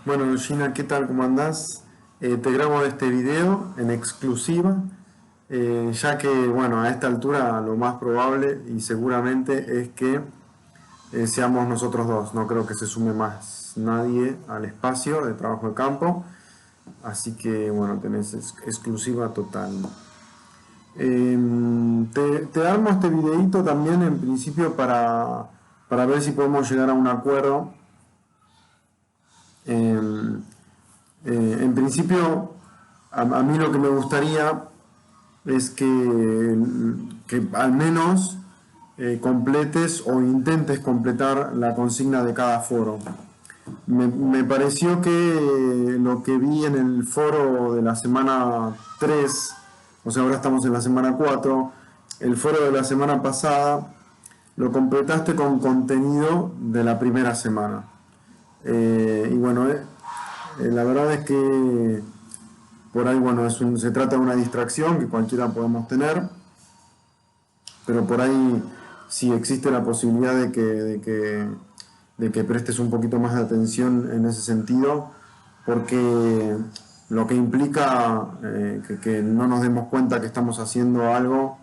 Bueno, Gina, ¿qué tal? ¿Cómo andás? Te grabo este video en exclusiva, ya que, bueno, a esta altura lo más probable y seguramente es que seamos nosotros dos. No creo que se sume más nadie al espacio de trabajo de campo, así que, bueno, tenés exclusiva total. Te armo este videito también en principio para ver si podemos llegar a un acuerdo. Em, en principio, a mí lo que me gustaría es que al menos completes o intentes completar la consigna de cada foro. Me pareció que lo que vi en el foro de la semana 3, o sea, ahora estamos en la semana 4, el foro de la semana pasada lo completaste con contenido de la primera semana. Y bueno, la verdad es que por ahí, bueno, se trata de una distracción que cualquiera podemos tener, pero por ahí sí existe la posibilidad de que prestes un poquito más de atención en ese sentido, porque lo que implica que no nos demos cuenta que estamos haciendo algo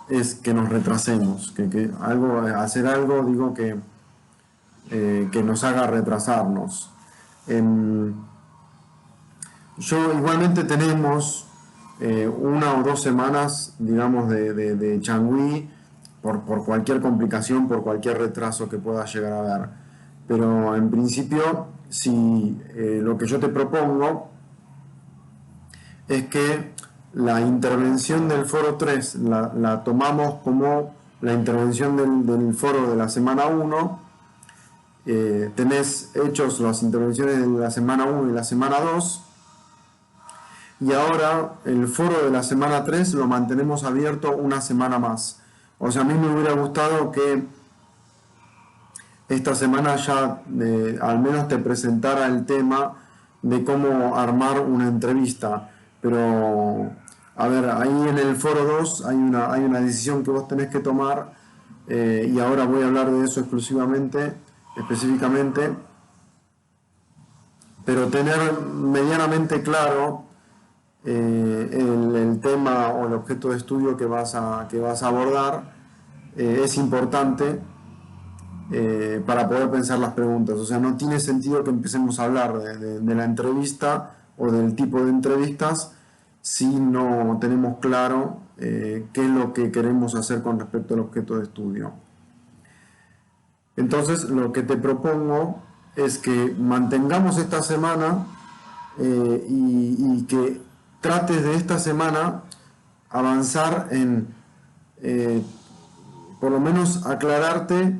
es que nos retrasemos, hacer algo, digo, que nos haga retrasarnos. Em, Yo igualmente tenemos 1 o 2 semanas, digamos, de changüí por cualquier complicación, por cualquier retraso que pueda llegar a haber. Pero en principio, si lo que yo te propongo es que la intervención del foro 3 la tomamos como la intervención del foro de la semana 1. Tenés hechos las intervenciones de la semana 1 y la semana 2. Y ahora el foro de la semana 3 lo mantenemos abierto una semana más. O sea, a mí me hubiera gustado que esta semana ya al menos te presentara el tema de cómo armar una entrevista. Pero, a ver, ahí en el foro 2 hay una decisión que vos tenés que tomar, y ahora voy a hablar de eso específicamente, pero tener medianamente claro el tema o el objeto de estudio que vas a abordar es importante para poder pensar las preguntas. O sea, no tiene sentido que empecemos a hablar de la entrevista o del tipo de entrevistas si no tenemos claro qué es lo que queremos hacer con respecto al objeto de estudio. Entonces, lo que te propongo es que mantengamos esta semana y que trates de esta semana avanzar en eh, por lo menos aclararte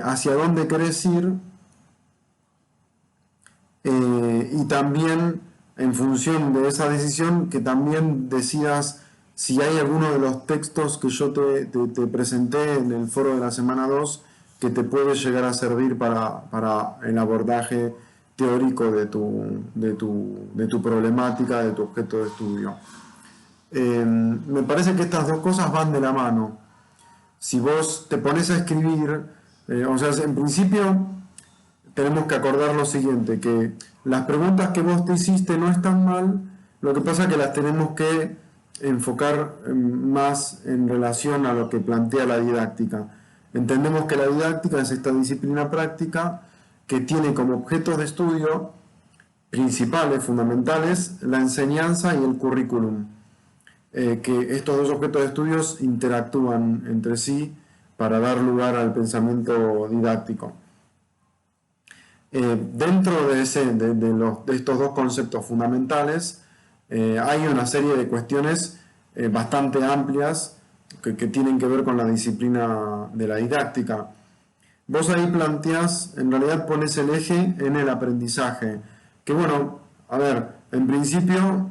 hacia dónde querés ir, y también en función de esa decisión que también decidas si hay alguno de los textos que yo te presenté en el foro de la semana 2 que te puede llegar a servir para el abordaje teórico de tu problemática, de tu objeto de estudio. Me parece que estas dos cosas van de la mano. Si vos te pones a escribir, o sea, en principio tenemos que acordar lo siguiente, que las preguntas que vos te hiciste no están mal, lo que pasa es que las tenemos que enfocar más en relación a lo que plantea la didáctica. Entendemos que la didáctica es esta disciplina práctica que tiene como objetos de estudio principales, fundamentales, la enseñanza y el currículum. Que estos dos objetos de estudios interactúan entre sí para dar lugar al pensamiento didáctico. Dentro de estos dos conceptos fundamentales hay una serie de cuestiones bastante amplias que tienen que ver con la disciplina de la didáctica. Vos ahí planteás, en realidad pones el eje en el aprendizaje, que bueno, a ver, en principio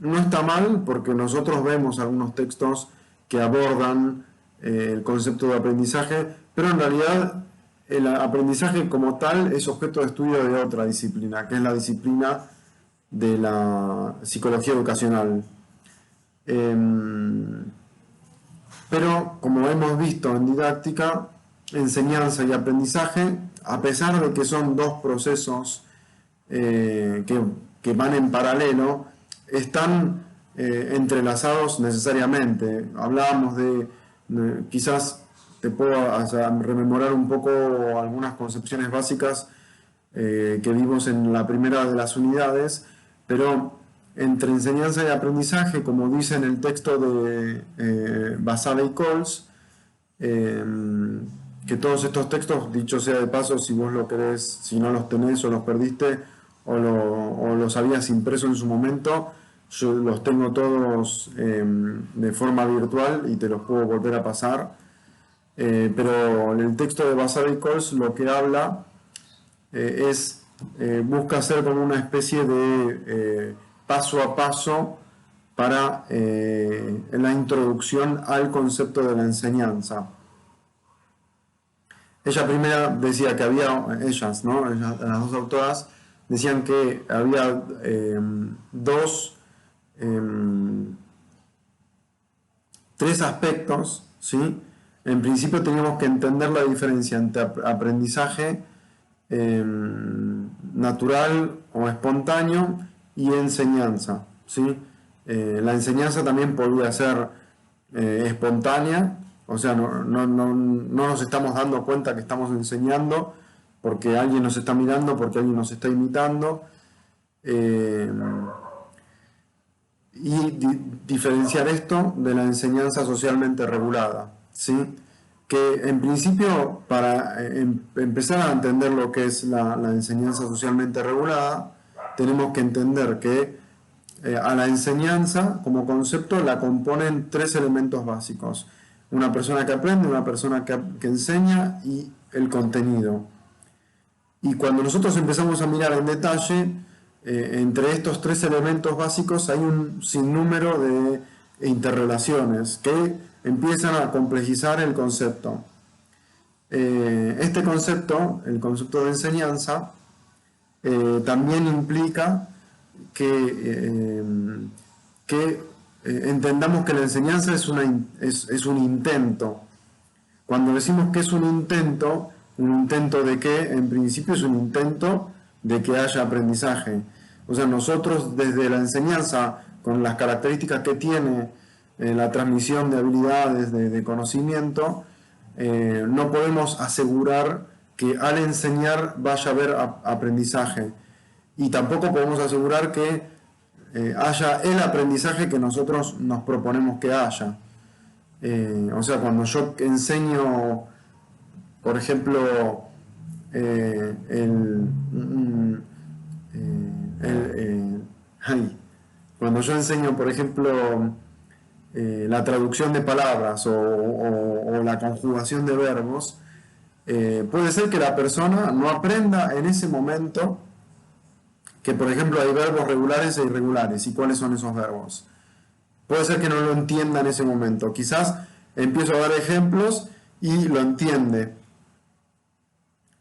no está mal porque nosotros vemos algunos textos que abordan el concepto de aprendizaje, pero en realidad el aprendizaje como tal es objeto de estudio de otra disciplina, que es la disciplina de la psicología educacional. Pero como hemos visto en didáctica, enseñanza y aprendizaje a pesar de que son dos procesos que van en paralelo, están entrelazados necesariamente. Hablábamos quizás te puedo rememorar un poco algunas concepciones básicas que vimos en la primera de las unidades, pero entre enseñanza y aprendizaje, como dice en el texto de Basada y Coles, que todos estos textos, dicho sea de paso, si vos lo querés, si no los tenés o los perdiste o los habías impreso en su momento, yo los tengo todos de forma virtual y te los puedo volver a pasar. Pero en el texto de Basada y Coles lo que habla busca hacer como una especie de paso a paso para la introducción al concepto de la enseñanza. Ella primero decía que había, ellas, ¿no? Las dos autoras decían que había tres aspectos, ¿sí? En principio teníamos que entender la diferencia entre aprendizaje natural o espontáneo y enseñanza, ¿sí? La enseñanza también podría ser espontánea, o sea, no nos estamos dando cuenta que estamos enseñando porque alguien nos está mirando, porque alguien nos está imitando, y diferenciar esto de la enseñanza socialmente regulada, ¿sí? Que en principio, para empezar a entender lo que es la enseñanza socialmente regulada, tenemos que entender que a la enseñanza como concepto la componen tres elementos básicos: una persona que aprende, una persona que enseña y el contenido. Y cuando nosotros empezamos a mirar en detalle, entre estos tres elementos básicos hay un sinnúmero de interrelaciones que empiezan a complejizar el concepto. Este concepto, el concepto de enseñanza, también implica que entendamos que la enseñanza es un intento. Cuando decimos que es un intento de qué, en principio es un intento de que haya aprendizaje. O sea, nosotros desde la enseñanza, con las características que tiene la transmisión de habilidades, de conocimiento, no podemos asegurar que al enseñar vaya a haber aprendizaje. Y tampoco podemos asegurar que haya el aprendizaje que nosotros nos proponemos que haya. O sea, cuando yo enseño, por ejemplo, cuando yo enseño, por ejemplo, la traducción de palabras o la conjugación de verbos, puede ser que la persona no aprenda en ese momento que, por ejemplo, hay verbos regulares e irregulares y cuáles son esos verbos. Puede ser que no lo entienda en ese momento. Quizás empiezo a dar ejemplos y lo entiende,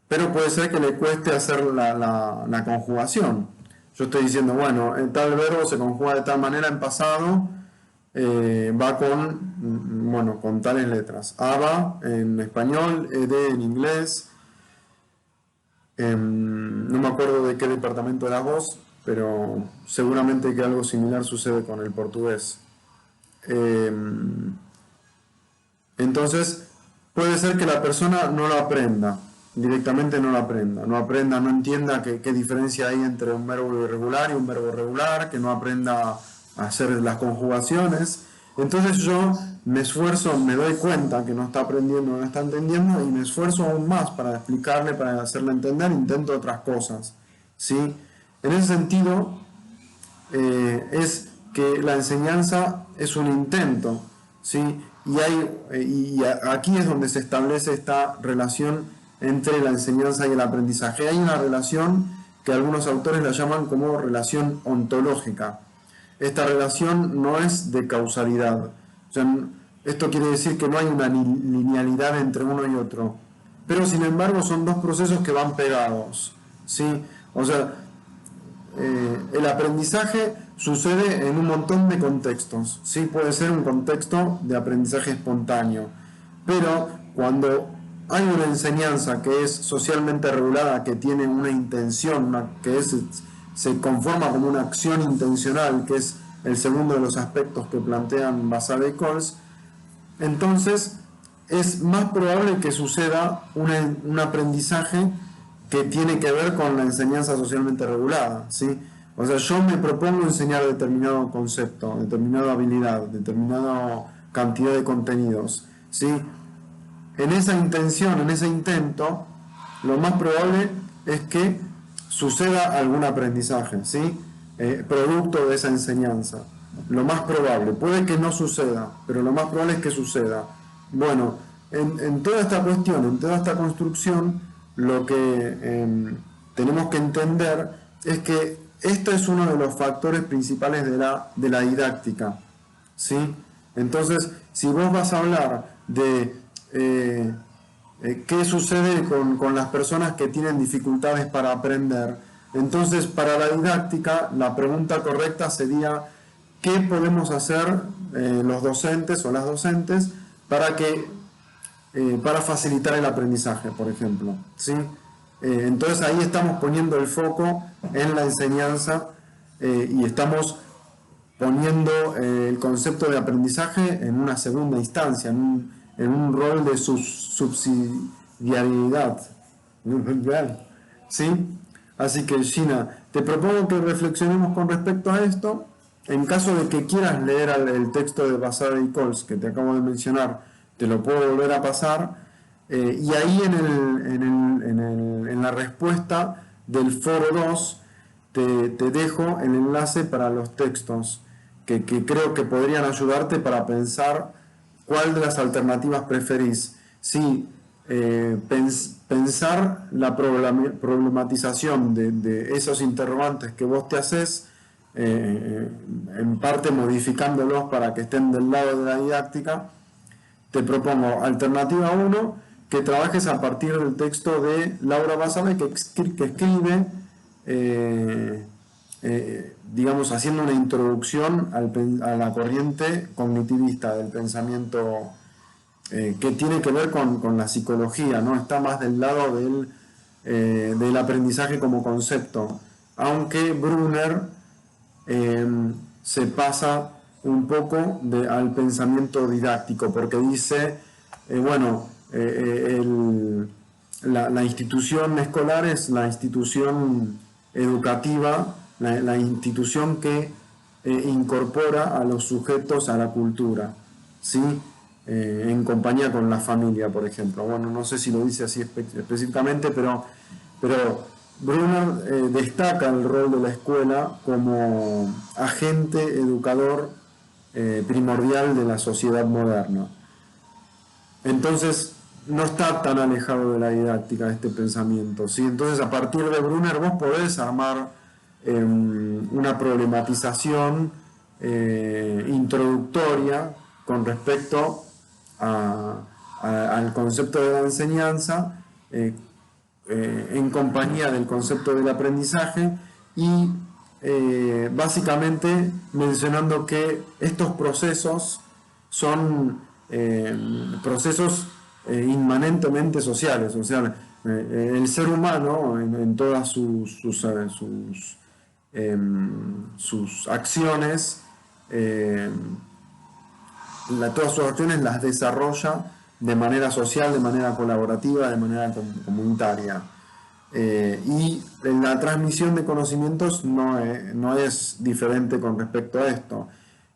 pero puede ser que le cueste hacer la conjugación. Yo estoy diciendo, bueno, tal verbo se conjuga de tal manera en pasado, va con tales letras. Aba en español, ed en inglés. No me acuerdo de qué departamento eras vos, pero seguramente que algo similar sucede con el portugués. Entonces, puede ser que la persona no lo aprenda, directamente no entienda qué diferencia hay entre un verbo irregular y un verbo regular, que no aprenda a hacer las conjugaciones. Entonces yo me esfuerzo, me doy cuenta que no está aprendiendo, no está entendiendo, y me esfuerzo aún más para explicarle, para hacerle entender, intento otras cosas, ¿sí? En ese sentido, es que la enseñanza es un intento, ¿sí? Y aquí es donde se establece esta relación entre la enseñanza y el aprendizaje. Hay una relación que algunos autores la llaman como relación ontológica. Esta relación no es de causalidad. O sea, esto quiere decir que no hay una linealidad entre uno y otro. Pero sin embargo son dos procesos que van pegados, ¿sí? O sea, el aprendizaje sucede en un montón de contextos, ¿sí? Puede ser un contexto de aprendizaje espontáneo, pero cuando hay una enseñanza que es socialmente regulada, que tiene una intención, se conforma como una acción intencional, que es el segundo de los aspectos que plantean Basabe y Coles, entonces es más probable que suceda un aprendizaje que tiene que ver con la enseñanza socialmente regulada, ¿sí? O sea, yo me propongo enseñar determinado concepto, determinada habilidad, determinada cantidad de contenidos, ¿sí? En esa intención, en ese intento, lo más probable es que suceda algún aprendizaje, ¿sí? Producto de esa enseñanza. Lo más probable, puede que no suceda, pero lo más probable es que suceda. Bueno, en toda esta cuestión, en toda esta construcción, lo que tenemos que entender es que esto es uno de los factores principales de la didáctica, ¿sí? Entonces, si vos vas a hablar de qué sucede con las personas que tienen dificultades para aprender, entonces para la didáctica la pregunta correcta sería: ¿qué podemos hacer los docentes o las docentes para facilitar el aprendizaje, por ejemplo? ¿Sí? Entonces ahí estamos poniendo el foco en la enseñanza y estamos poniendo el concepto de aprendizaje en una segunda instancia, en un rol de subsidiariedad. ¿Sí? Así que, Gina, te propongo que reflexionemos con respecto a esto. En caso de que quieras leer el texto de Basabe y Coles que te acabo de mencionar, te lo puedo volver a pasar. Y ahí en la respuesta del foro 2 te dejo el enlace para los textos que creo que podrían ayudarte para pensar cuál de las alternativas preferís. Sí, pensar la problematización de esos interrogantes que vos te haces, en parte modificándolos para que estén del lado de la didáctica. Te propongo alternativa 1, que trabajes a partir del texto de Laura Basabe, que escribe, digamos, haciendo una introducción a la corriente cognitivista del pensamiento, que tiene que ver con la psicología, ¿no? Está más del lado del aprendizaje como concepto, aunque Brunner se pasa un poco al pensamiento didáctico, porque dice, la institución escolar es la institución educativa, la institución que incorpora a los sujetos a la cultura, ¿sí? En compañía con la familia, por ejemplo. Bueno, no sé si lo dice así específicamente, pero Brunner destaca el rol de la escuela como agente educador primordial de la sociedad moderna. Entonces, no está tan alejado de la didáctica este pensamiento, ¿sí? Entonces, a partir de Brunner vos podés armar una problematización introductoria con respecto al concepto de la enseñanza, en compañía del concepto del aprendizaje y básicamente mencionando que estos procesos son procesos inmanentemente sociales, o sea, el ser humano en todas sus acciones, todas sus acciones las desarrolla de manera social, de manera colaborativa, de manera comunitaria. Y la transmisión de conocimientos no es diferente con respecto a esto.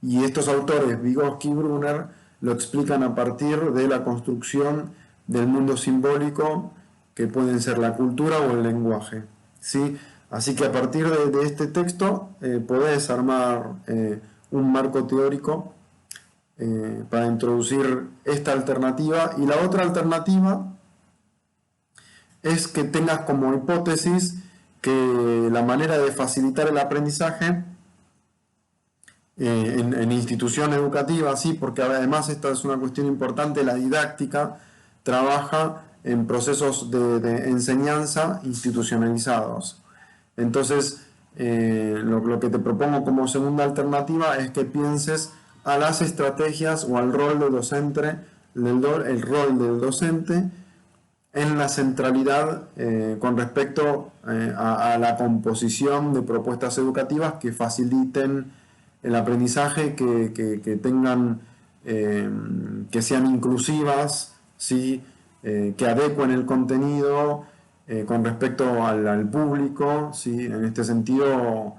Y estos autores, Vygotsky y Brunner, lo explican a partir de la construcción del mundo simbólico, que pueden ser la cultura o el lenguaje, ¿sí? Así que a partir de este texto podés armar un marco teórico para introducir esta alternativa. Y la otra alternativa es que tengas como hipótesis que la manera de facilitar el aprendizaje en institución educativa, sí, porque además esta es una cuestión importante, la didáctica trabaja en procesos de enseñanza institucionalizados. Entonces, lo que te propongo como segunda alternativa es que pienses a las estrategias o al rol del docente, el rol del docente en la centralidad con respecto a la composición de propuestas educativas que faciliten el aprendizaje, que tengan, que sean inclusivas, ¿sí? Que adecuen el contenido con respecto al público, ¿sí? En este sentido,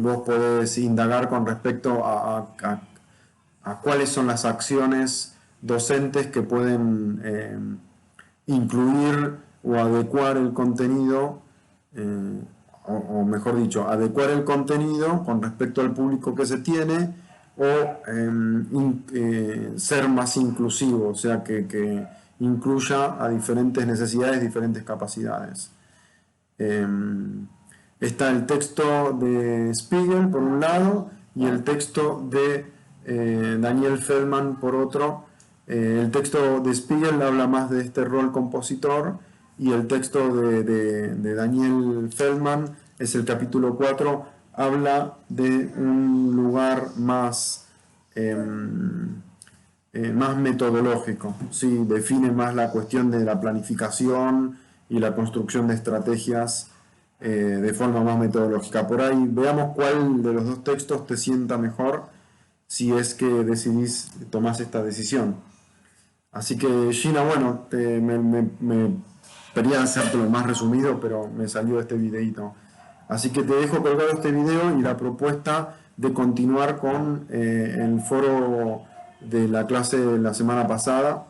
vos podés indagar con respecto a cuáles son las acciones docentes que pueden incluir o adecuar el contenido, o mejor dicho, adecuar el contenido con respecto al público que se tiene, o ser más inclusivo, o sea, que incluya a diferentes necesidades, diferentes capacidades. Está el texto de Spiegel por un lado y el texto de Daniel Feldman por otro. El texto de Spiegel habla más de este rol compositor y el texto de Daniel Feldman es el capítulo 4, habla de un lugar más, más metodológico, ¿sí? Define más la cuestión de la planificación y la construcción de estrategias de forma más metodológica. Por ahí veamos cuál de los dos textos te sienta mejor si es que decidís tomar esta decisión. Así que Gina, bueno, me quería hacértelo más resumido, pero me salió este videito. Así que te dejo colgado este video y la propuesta de continuar con el foro de la clase de la semana pasada,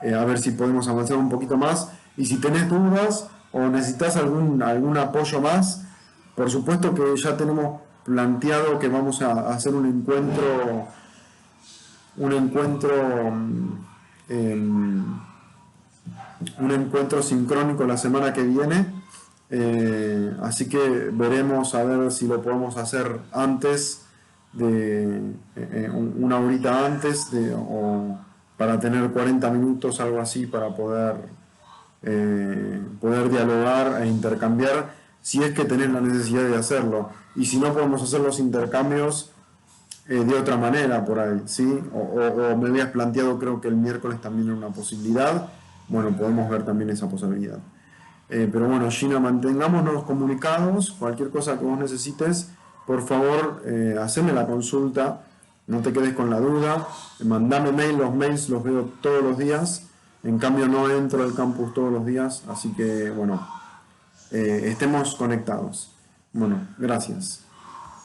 a ver si podemos avanzar un poquito más. Y si tenés dudas o necesitas algún apoyo más, por supuesto que ya tenemos planteado que vamos a hacer un encuentro sincrónico la semana que viene, así que veremos a ver si lo podemos hacer antes de una horita antes o para tener 40 minutos, algo así, para poder dialogar e intercambiar si es que tenés la necesidad de hacerlo, y si no podemos hacer los intercambios de otra manera por ahí, ¿sí? O me habías planteado, creo que el miércoles también era una posibilidad. Bueno, podemos ver también esa posibilidad. Pero bueno, Gina, mantengámonos comunicados. Cualquier cosa que vos necesites, por favor, haceme la consulta. No te quedes con la duda. Mandame mail, los mails los veo todos los días. En cambio, no entro al campus todos los días. Así que, bueno, estemos conectados. Bueno, gracias.